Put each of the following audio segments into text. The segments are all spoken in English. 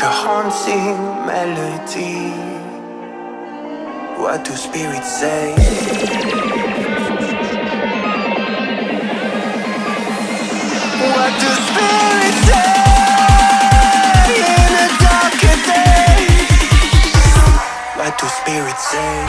like a haunting melody. What do spirits say? What do spirits say in a darker day? What do spirits say?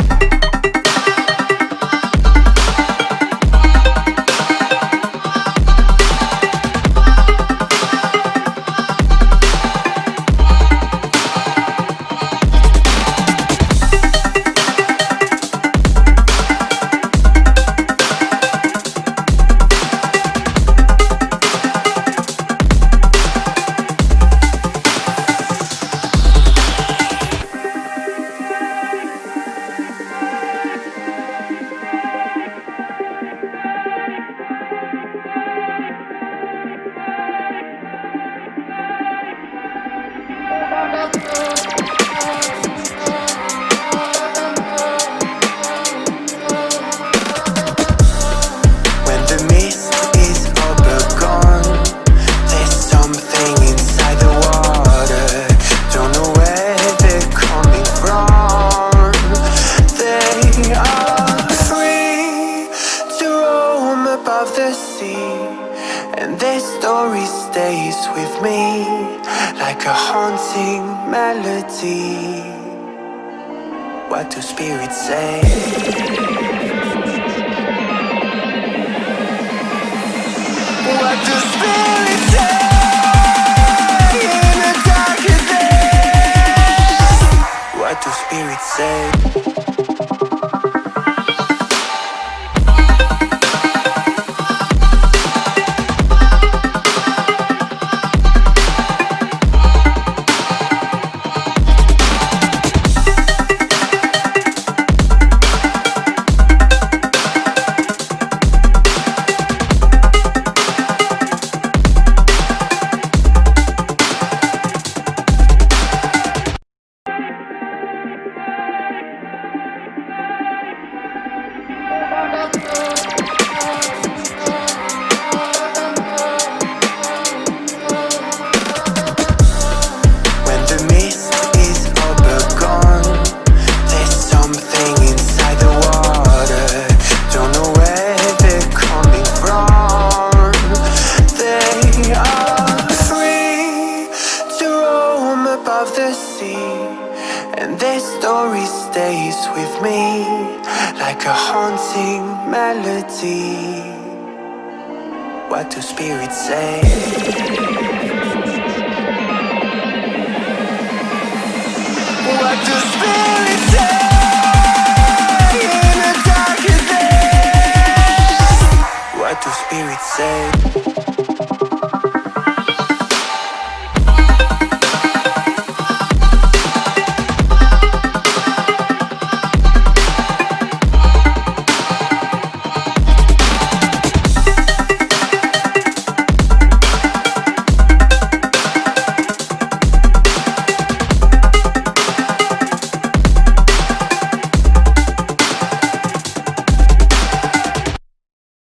And this story stays with me like a haunting melody. What do spirits say? What do spirits say in a darker day? What do spirits say? And this story stays with me like a haunting melody. What do spirits say? What do spirits say in a darker day? What do spirits say?